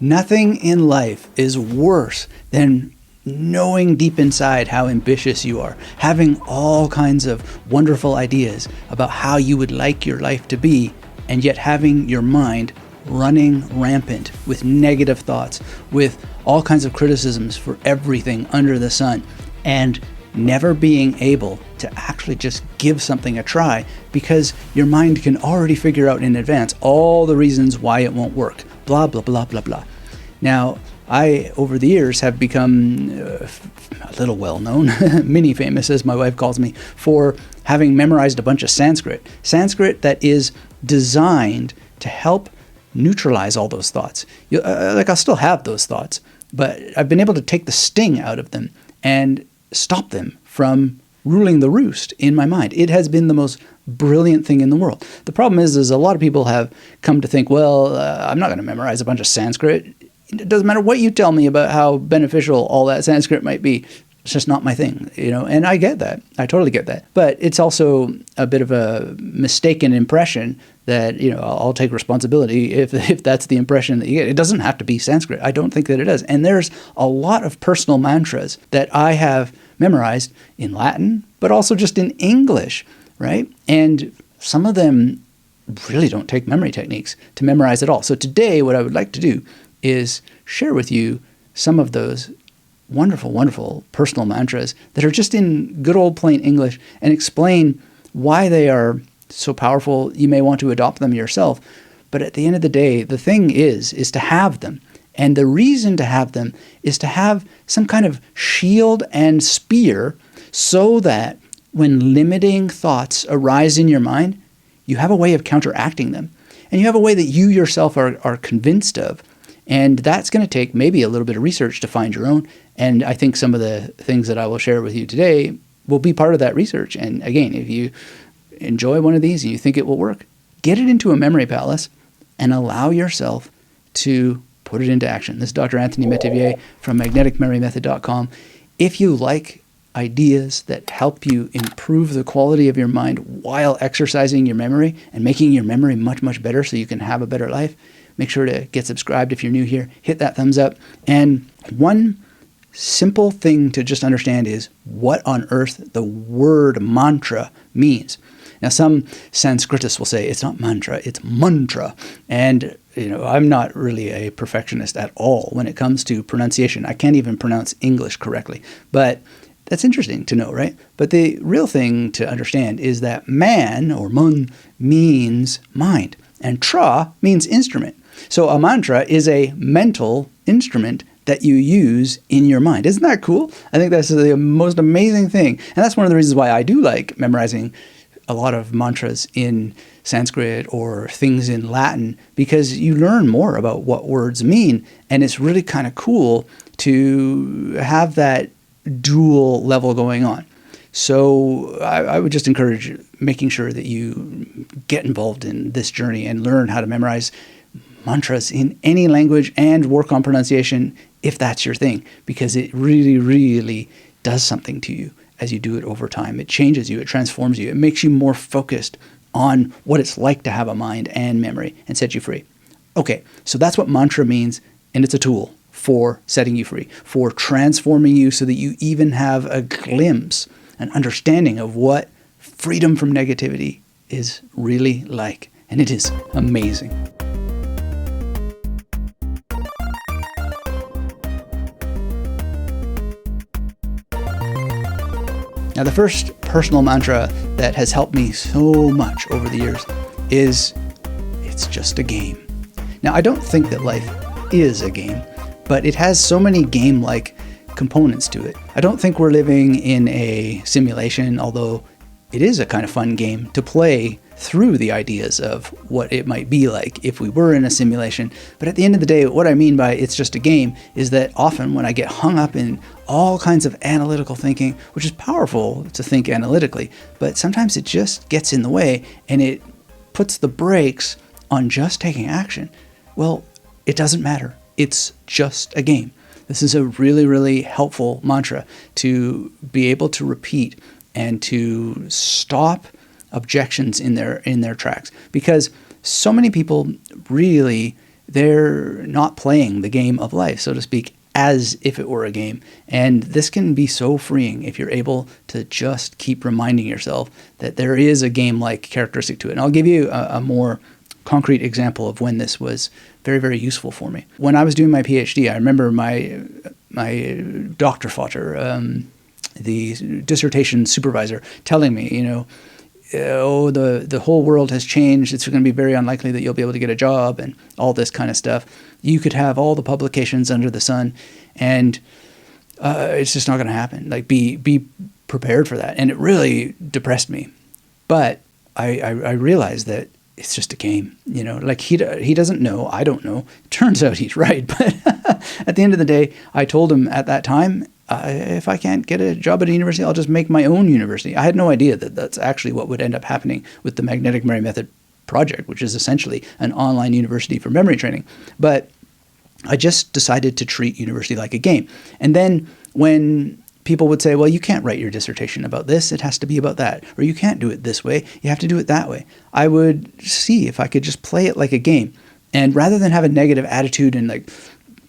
Nothing in life is worse than knowing deep inside how ambitious you are, having all kinds of wonderful ideas about how you would like your life to be, and yet having your mind running rampant with negative thoughts, with all kinds of criticisms for everything under the sun, and never being able to actually just give something a try because your mind can already figure out in advance all the reasons why it won't work. Blah, blah, blah, blah, blah. Now, I, over the years, have become a little well-known, mini-famous, as my wife calls me, for having memorized a bunch of Sanskrit. Sanskrit that is designed to help neutralize all those thoughts. I'll still have those thoughts, but I've been able to take the sting out of them and stop them from ruling the roost in my mind. It has been the most brilliant thing in the world. The problem is a lot of people have come to think, well, I'm not going to memorize a bunch of Sanskrit. It doesn't matter what you tell me about how beneficial all that Sanskrit might be. It's just not my thing, and I get that. I totally get that. But it's also a bit of a mistaken impression that, I'll take responsibility if that's the impression that you get. It doesn't have to be Sanskrit. I don't think that it does. And there's a lot of personal mantras that I have memorized in Latin, but also just in English, right? And some of them really don't take memory techniques to memorize at all. So today, what I would like to do is share with you some of those wonderful, wonderful personal mantras that are just in good old plain English and explain why they are so powerful. You may want to adopt them yourself, but at the end of the day, the thing is to have them. And the reason to have them is to have some kind of shield and spear so that when limiting thoughts arise in your mind, you have a way of counteracting them. And you have a way that you yourself are convinced of. And that's going to take maybe a little bit of research to find your own. And I think some of the things that I will share with you today will be part of that research. And again, if you enjoy one of these and you think it will work, get it into a memory palace and allow yourself to put it into action. This is Dr. Anthony Metivier from magneticmemorymethod.com. If you like ideas that help you improve the quality of your mind while exercising your memory and making your memory much, much better so you can have a better life, make sure to get subscribed if you're new here. Hit that thumbs up. And one simple thing to just understand is what on earth the word mantra means. Now, some Sanskritists will say it's not mantra, it's mantra. And, I'm not really a perfectionist at all when it comes to pronunciation. I can't even pronounce English correctly. But that's interesting to know, right? But the real thing to understand is that man, or mun, means mind. And tra means instrument. So a mantra is a mental instrument that you use in your mind. Isn't that cool? I think that's the most amazing thing. And that's one of the reasons why I do like memorizing a lot of mantras in Sanskrit or things in Latin, because you learn more about what words mean. And it's really kind of cool to have that dual level going on. So I would just encourage making sure that you get involved in this journey and learn how to memorize mantras in any language and work on pronunciation if that's your thing, because it really, really does something to you as you do it over time. It changes you, it transforms you, it makes you more focused on what it's like to have a mind and memory and set you free. Okay, so that's what mantra means, and it's a tool for setting you free, for transforming you so that you even have a glimpse, an understanding of what freedom from negativity is really like. And it is amazing. Now, the first personal mantra that has helped me so much over the years is, it's just a game. Now, I don't think that life is a game, but it has so many game-like components to it. I don't think we're living in a simulation, although it is a kind of fun game to play through the ideas of what it might be like if we were in a simulation. But at the end of the day, what I mean by it's just a game is that often when I get hung up in all kinds of analytical thinking, which is powerful to think analytically, but sometimes it just gets in the way and it puts the brakes on just taking action. Well, it doesn't matter. It's just a game. This is a really, really helpful mantra to be able to repeat and to stop objections in their tracks, because so many people really they're not playing the game of life, so to speak, as if it were a game. And this can be so freeing if you're able to just keep reminding yourself that there is a game-like characteristic to it. And I'll give you a more concrete example of when this was very, very useful for me. When I was doing my PhD, I remember my Dr. Fotter, the dissertation supervisor, telling me, oh, the whole world has changed. It's going to be very unlikely that you'll be able to get a job and all this kind of stuff. You could have all the publications under the sun, and it's just not going to happen. Like, be prepared for that. And it really depressed me. But I realized that it's just a game, like he doesn't know. I don't know. Turns out he's right. But at the end of the day, I told him at that time, if I can't get a job at a university, I'll just make my own university. I had no idea that that's actually what would end up happening with the Magnetic Memory Method project, which is essentially an online university for memory training. But I just decided to treat university like a game. And then when people would say, well, you can't write your dissertation about this, it has to be about that. Or you can't do it this way, you have to do it that way. I would see if I could just play it like a game. And rather than have a negative attitude and like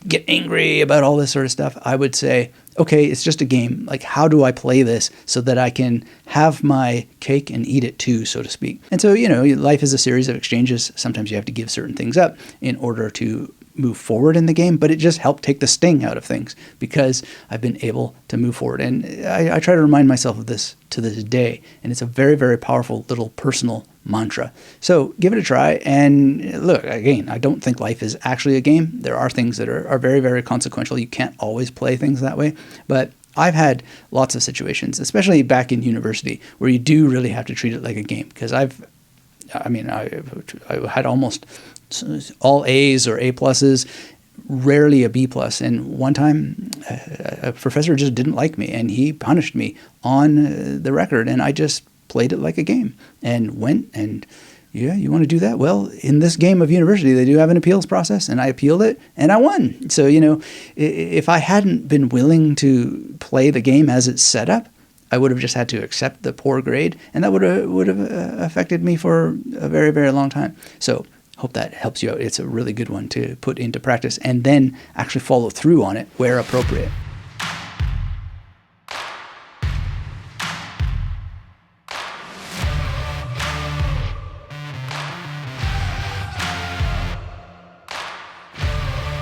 get angry about all this sort of stuff, I would say, okay, it's just a game. Like, how do I play this so that I can have my cake and eat it too, so to speak? And so, life is a series of exchanges. Sometimes you have to give certain things up in order to move forward in the game, but it just helped take the sting out of things because I've been able to move forward. And I try to remind myself of this to this day, and it's a very, very powerful little personal mantra. So give it a try. And look, again, I don't think life is actually a game. There are things that are very, very consequential. You can't always play things that way, but I've had lots of situations, especially back in university, where you do really have to treat it like a game. Because I had almost all A's or A pluses, rarely a B plus. And one time a professor just didn't like me and he punished me on the record. And I just played it like a game and went and, yeah, you want to do that? Well, in this game of university, they do have an appeals process, and I appealed it and I won. So, if I hadn't been willing to play the game as it's set up, I would have just had to accept the poor grade, and that would have affected me for a very, very long time. So hope that helps you out. It's a really good one to put into practice and then actually follow through on it where appropriate.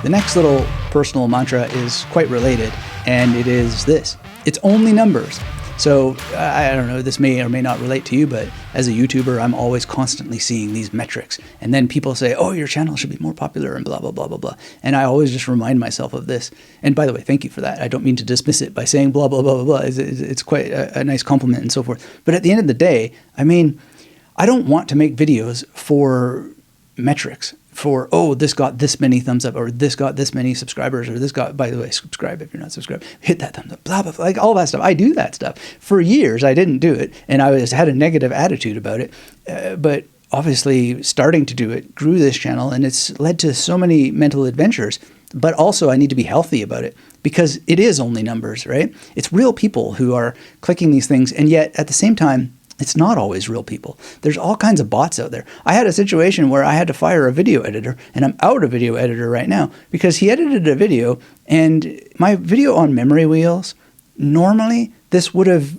The next little personal mantra is quite related, and it is this: it's only numbers. So I don't know, this may or may not relate to you, but as a YouTuber, I'm always constantly seeing these metrics. And then people say, oh, your channel should be more popular and blah, blah, blah, blah, blah. And I always just remind myself of this. And by the way, thank you for that. I don't mean to dismiss it by saying blah, blah, blah, blah, blah. It's quite a nice compliment and so forth. But at the end of the day, I don't want to make videos for metrics. For, oh, this got this many thumbs up, or this got this many subscribers, or this got, by the way, subscribe if you're not subscribed, hit that thumbs up, blah, blah, blah, like all that stuff. I do that stuff. For years, I didn't do it, and I had a negative attitude about it. But obviously, starting to do it grew this channel, and it's led to so many mental adventures. But also, I need to be healthy about it, because it is only numbers, right? It's real people who are clicking these things, and yet, at the same time, it's not always real people. There's all kinds of bots out there. I had a situation where I had to fire a video editor, and I'm out of video editor right now because he edited a video, and my video on memory wheels, normally this would have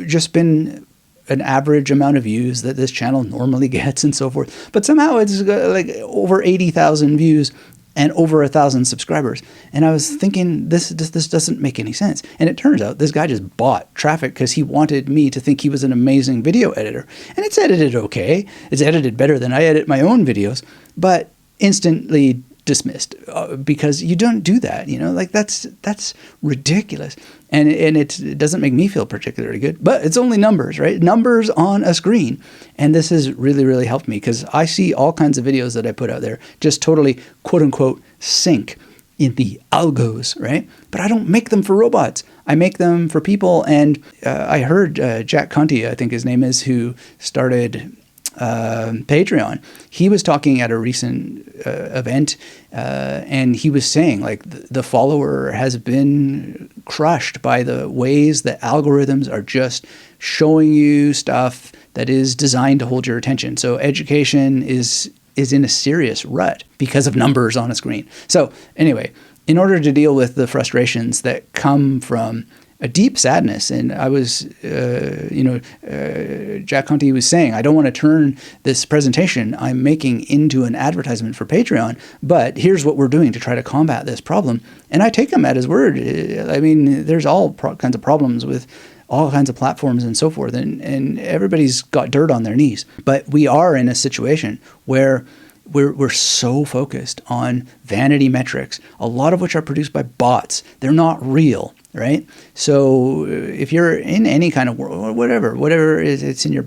just been an average amount of views that this channel normally gets and so forth. But somehow it's like over 80,000 views and over 1,000 subscribers. And I was thinking, this doesn't make any sense. And it turns out this guy just bought traffic because he wanted me to think he was an amazing video editor. And it's edited okay. It's edited better than I edit my own videos, but instantly dismissed because you don't do that, like that's ridiculous. And it doesn't make me feel particularly good, but it's only numbers, right? Numbers on a screen. And this has really, really helped me because I see all kinds of videos that I put out there just totally, quote unquote, sink in the algos, right? But I don't make them for robots. I make them for people. And I heard Jack Conte, I think his name is, who started Patreon. He was talking at a recent event, and he was saying, like, the follower has been crushed by the ways that algorithms are just showing you stuff that is designed to hold your attention. So education is is in a serious rut because of numbers on a screen. So anyway, in order to deal with the frustrations that come from a deep sadness, and I was, Jack Conte was saying, I don't want to turn this presentation I'm making into an advertisement for Patreon, but here's what we're doing to try to combat this problem. And I take him at his word. I mean, there's all kinds of problems with all kinds of platforms and so forth, and everybody's got dirt on their knees. But we are in a situation where we're so focused on vanity metrics, a lot of which are produced by bots. They're not real, right? So if you're in any kind of world, whatever it's in your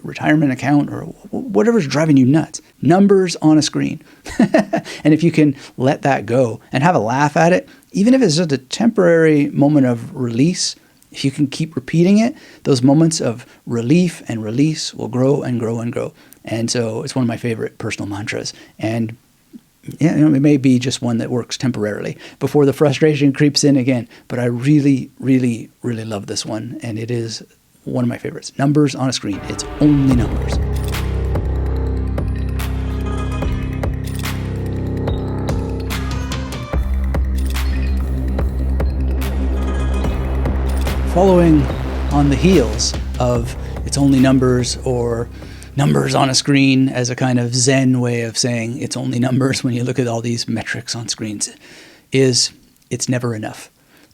retirement account or whatever's driving you nuts, numbers on a screen. And if you can let that go and have a laugh at it, even if it's just a temporary moment of release, if you can keep repeating it, those moments of relief and release will grow and grow and grow. And so it's one of my favorite personal mantras. And it may be just one that works temporarily before the frustration creeps in again. But I really, really, really love this one. And it is one of my favorites. Numbers on a screen. It's only numbers. Following on the heels of it's only numbers, or numbers on a screen as a kind of Zen way of saying it's only numbers when you look at all these metrics on screens, is it's never enough.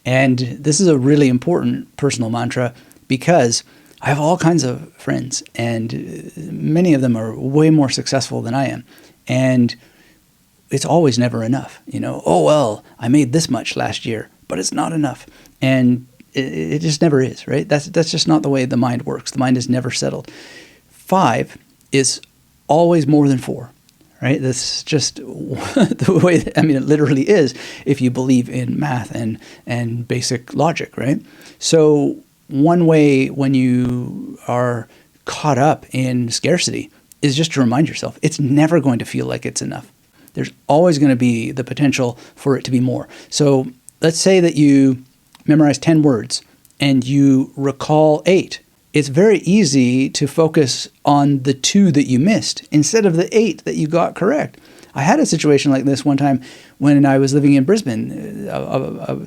And this is a really important personal mantra because I have all kinds of friends, and many of them are way more successful than I am. And it's always never enough. Oh, well, I made this much last year, but it's not enough. And it just never is, right? That's just not the way the mind works. The mind is never settled. 5 is always more than 4, right? That's just the way, it literally is if you believe in math and basic logic, right? So one way when you are caught up in scarcity is just to remind yourself it's never going to feel like it's enough. There's always going to be the potential for it to be more. So let's say that you memorize 10 words and you recall 8. It's very easy to focus on the 2 that you missed instead of the 8 that you got correct. I had a situation like this one time when I was living in Brisbane.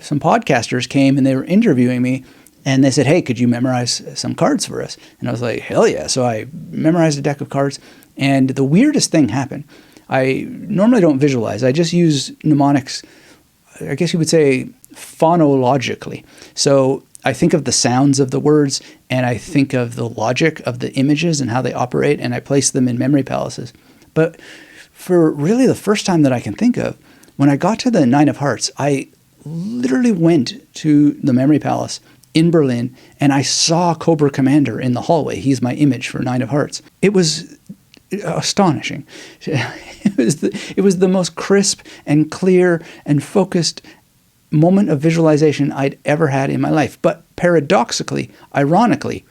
Some podcasters came and they were interviewing me, and they said, hey, could you memorize some cards for us? And I was like, hell yeah. So I memorized a deck of cards, and the weirdest thing happened. I normally don't visualize. I just use mnemonics, I guess you would say, phonologically. So I think of the sounds of the words, and I think of the logic of the images and how they operate, and I place them in memory palaces. But for really the first time that I can think of, when I got to the 9 of Hearts, I literally went to the memory palace in Berlin, and I saw Cobra Commander in the hallway. He's my image for 9 of Hearts. It was astonishing. It was the most crisp and clear and focused moment of visualization I'd ever had in my life. But paradoxically, ironically,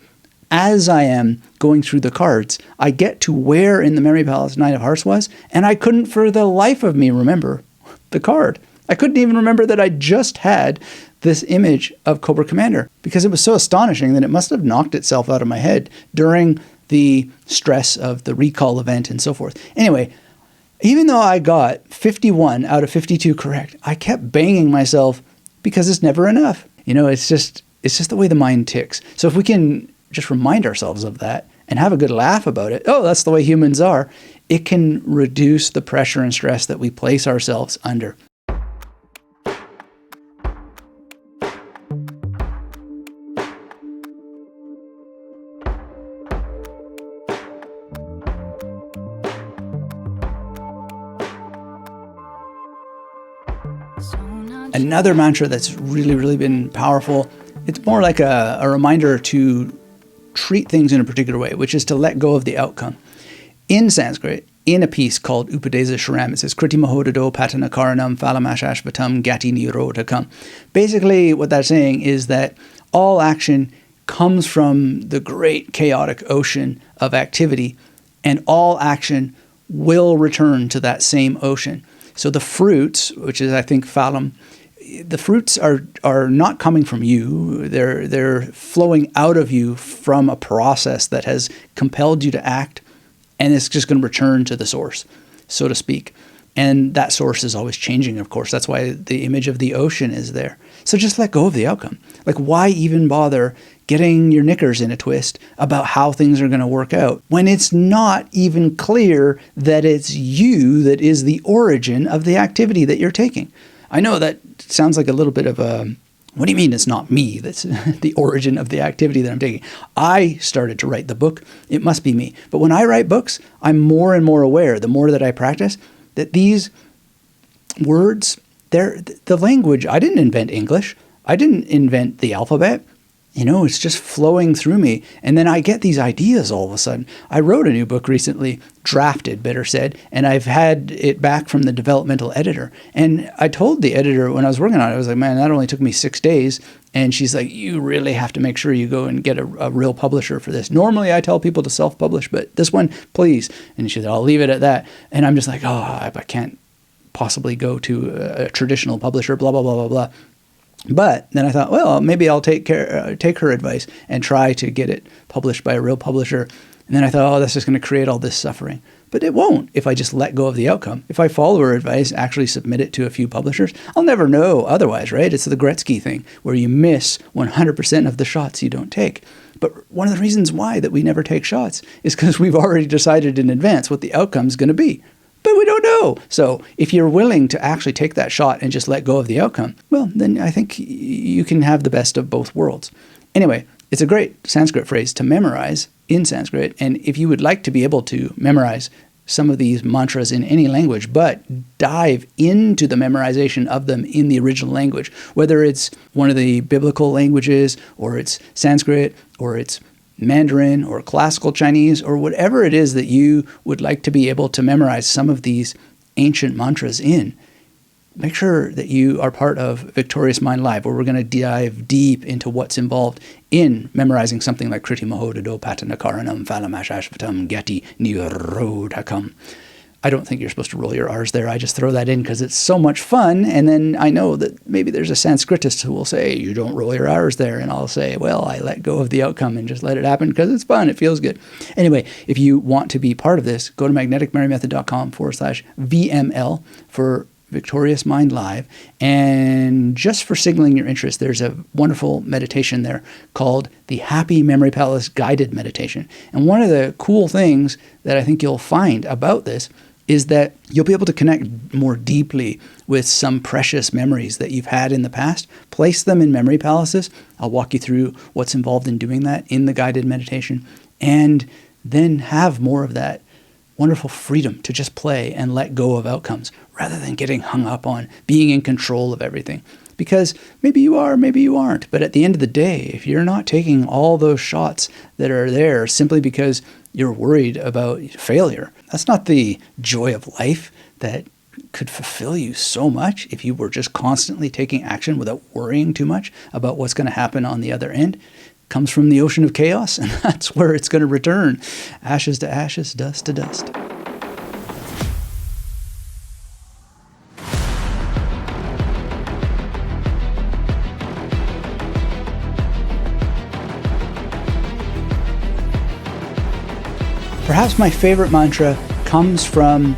as I am going through the cards, I get to where in the memory palace 9 of Hearts was, and I couldn't for the life of me remember the card. I couldn't even remember that I just had this image of Cobra Commander, because it was so astonishing that it must have knocked itself out of my head during the stress of the recall event and so forth. Anyway, even though I got 51 out of 52 correct, I kept banging myself because it's never enough. It's just the way the mind ticks. So if we can just remind ourselves of that and have a good laugh about it, oh, that's the way humans are, it can reduce the pressure and stress that we place ourselves under. Another mantra that's really, really been powerful, it's more like a reminder to treat things in a particular way, which is to let go of the outcome. In Sanskrit, in a piece called Upadesa Sharam, it says, Kriti Mahodado Patana Karanam Phalamashashvatam Gati Nirodhakam. Basically, what that's saying is that all action comes from the great chaotic ocean of activity, and all action will return to that same ocean. So the fruits, which is, I think, phalam, the fruits are not coming from you. They're flowing out of you from a process that has compelled you to act And it's just going to return to the source, so to speak. And that source is always changing, of course. That's why the image of the ocean is there. So just let go of the outcome. Like, why even bother getting your knickers in a twist about how things are going to work out when it's not even clear that it's you that is the origin of the activity that you're taking? I know that sounds like a little bit of a, what do you mean it's not me that's the origin of the activity that I'm taking? I started to write the book. It must be me. But when I write books, I'm more and more aware, the more that I practice, that these words, they're the language. I didn't invent English. I didn't invent the alphabet. It's just flowing through me. And then I get these ideas all of a sudden. I wrote a new book recently, drafted, better said, and I've had it back from the developmental editor. And I told the editor when I was working on it, I was like, man, that only took me 6 days. And she's like, you really have to make sure you go and get a real publisher for this. Normally I tell people to self-publish, but this one, please. And she said, I'll leave it at that. And I'm just like, I can't possibly go to a traditional publisher, blah, blah, blah, blah, blah. But then I thought, well, maybe I'll take her advice and try to get it published by a real publisher. And then I thought, that's just going to create all this suffering. But it won't if I just let go of the outcome. If I follow her advice, actually submit it to a few publishers, I'll never know otherwise, right? It's the Gretzky thing where you miss 100% of the shots you don't take. But one of the reasons why that we never take shots is because we've already decided in advance what the outcome is going to be. But we don't know. So if you're willing to actually take that shot and just let go of the outcome, well, then I think you can have the best of both worlds. Anyway, it's a great Sanskrit phrase to memorize in Sanskrit. And if you would like to be able to memorize some of these mantras in any language, but dive into the memorization of them in the original language, whether it's one of the biblical languages or it's Sanskrit or it's Mandarin or classical Chinese or whatever it is that you would like to be able to memorize some of these ancient mantras in, make sure that you are part of Victorious Mind Live, where we're going to dive deep into what's involved in memorizing something like Kriti Mahodado Patanakaranam Phalamashashvatam Gati Nirodhakam. I don't think you're supposed to roll your R's there. I just throw that in because it's so much fun. And then I know that maybe there's a Sanskritist who will say, you don't roll your R's there. And I'll say, well, I let go of the outcome and just let it happen because it's fun. It feels good. Anyway, if you want to be part of this, go to magneticmarymethod.com/VML for Victorious Mind Live. And just for signaling your interest, there's a wonderful meditation there called the Happy Memory Palace Guided Meditation. And one of the cool things that I think you'll find about this is that you'll be able to connect more deeply with some precious memories that you've had in the past, place them in memory palaces. I'll walk you through what's involved in doing that in the guided meditation, and then have more of that wonderful freedom to just play and let go of outcomes rather than getting hung up on being in control of everything. Because maybe you are, maybe you aren't. But at the end of the day, if you're not taking all those shots that are there simply because you're worried about failure, that's not the joy of life that could fulfill you so much if you were just constantly taking action without worrying too much about what's going to happen on the other end. It comes from the ocean of chaos, and that's where it's going to return. Ashes to ashes, dust to dust. Perhaps my favorite mantra comes from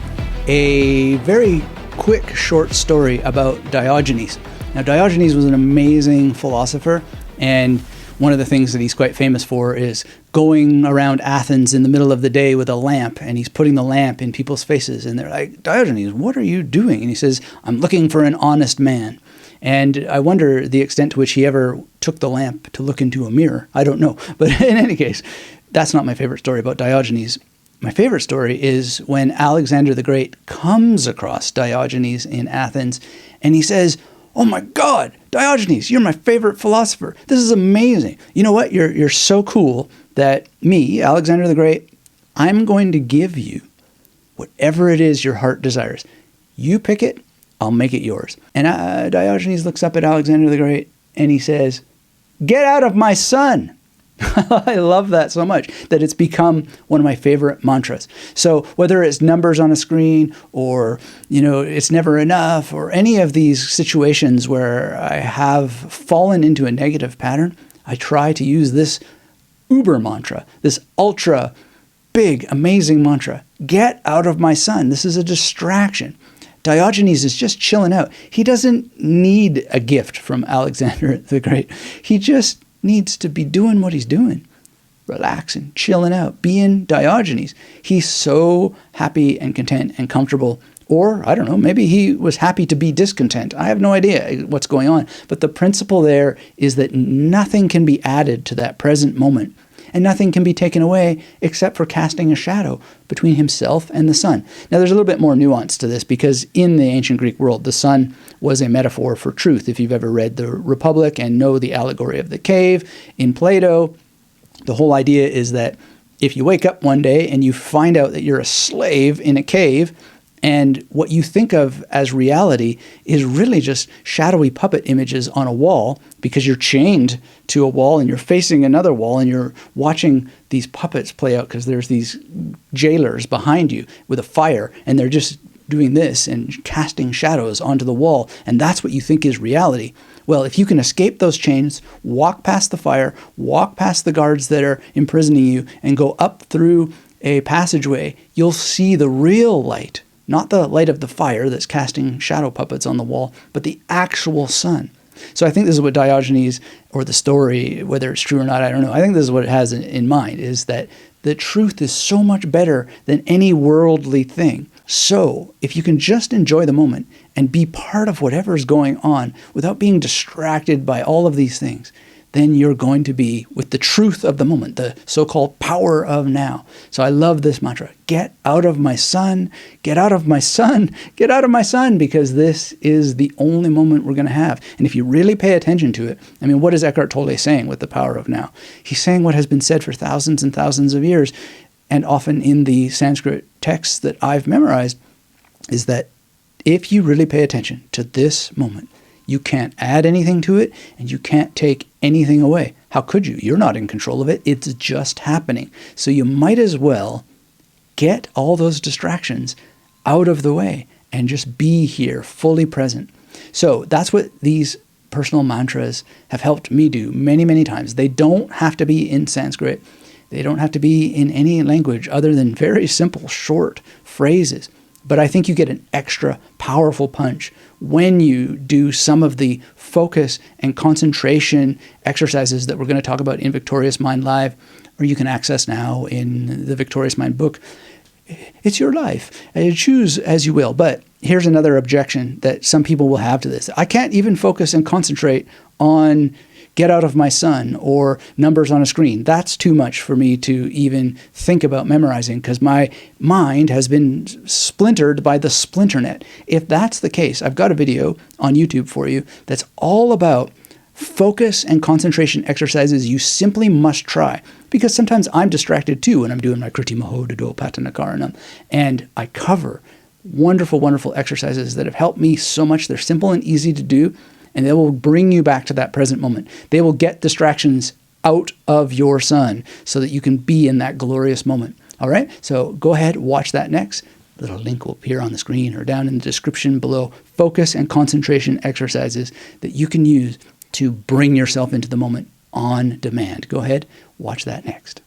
a very quick, short story about Diogenes. Now, Diogenes was an amazing philosopher, and one of the things that he's quite famous for is going around Athens in the middle of the day with a lamp, and he's putting the lamp in people's faces, and they're like, Diogenes, what are you doing? And he says, I'm looking for an honest man. And I wonder the extent to which he ever took the lamp to look into a mirror. I don't know. But in any case, that's not my favorite story about Diogenes. My favorite story is when Alexander the Great comes across Diogenes in Athens, and he says, oh my God, Diogenes, you're my favorite philosopher. This is amazing. You know what? You're so cool that me, Alexander the Great, I'm going to give you whatever it is your heart desires. You pick it, I'll make it yours. And Diogenes looks up at Alexander the Great and he says, get out of my sun. I love that so much that it's become one of my favorite mantras. So whether it's numbers on a screen or, it's never enough or any of these situations where I have fallen into a negative pattern, I try to use this uber mantra, this ultra big, amazing mantra. Get out of my sun. This is a distraction. Diogenes is just chilling out. He doesn't need a gift from Alexander the Great. He just needs to be doing what he's doing. Relaxing, chilling out, being Diogenes. He's so happy and content and comfortable. Or, I don't know, maybe he was happy to be discontent. I have no idea what's going on. But the principle there is that nothing can be added to that present moment, and nothing can be taken away except for casting a shadow between himself and the sun. Now, there's a little bit more nuance to this, because in the ancient Greek world, the sun was a metaphor for truth. If you've ever read the Republic and know the allegory of the cave in Plato, the whole idea is that if you wake up one day and you find out that you're a slave in a cave, and what you think of as reality is really just shadowy puppet images on a wall, because you're chained to a wall and you're facing another wall and you're watching these puppets play out because there's these jailers behind you with a fire, and they're just doing this and casting shadows onto the wall, and that's what you think is reality. Well, if you can escape those chains, walk past the fire, walk past the guards that are imprisoning you, and go up through a passageway, you'll see the real light. Not the light of the fire that's casting shadow puppets on the wall, but the actual sun. So I think this is what Diogenes, or the story, whether it's true or not, I don't know. I think this is what it has in mind, is that the truth is so much better than any worldly thing. So if you can just enjoy the moment and be part of whatever is going on without being distracted by all of these things, then you're going to be with the truth of the moment, the so-called power of now. So I love this mantra. Get out of my sun, get out of my sun, get out of my sun, because this is the only moment we're going to have. And if you really pay attention to it, I mean, what is Eckhart Tolle saying with the power of now? He's saying what has been said for thousands and thousands of years, and often in the Sanskrit texts that I've memorized, is that if you really pay attention to this moment, you can't add anything to it, and you can't take anything away. How could you? You're not in control of it. It's just happening. So you might as well get all those distractions out of the way and just be here, fully present. So that's what these personal mantras have helped me do many, many times. They don't have to be in Sanskrit. They don't have to be in any language other than very simple, short phrases. But I think you get an extra powerful punch when you do some of the focus and concentration exercises that we're going to talk about in Victorious Mind Live, or you can access now in the Victorious Mind book. It's your life. Choose as you will. But here's another objection that some people will have to this. I can't even focus and concentrate on get out of my sun or numbers on a screen. That's too much for me to even think about memorizing, because my mind has been splintered by the splinternet. If that's the case, I've got a video on YouTube for you that's all about focus and concentration exercises you simply must try, because sometimes I'm distracted too when I'm doing my Kriti Mahodado Patanakaranam, and I cover wonderful, wonderful exercises that have helped me so much. They're simple and easy to do, and they will bring you back to that present moment. They will get distractions out of your sun so that you can be in that glorious moment. All right? So go ahead, watch that next. A little link will appear on the screen or down in the description below. Focus and concentration exercises that you can use to bring yourself into the moment on demand. Go ahead, watch that next.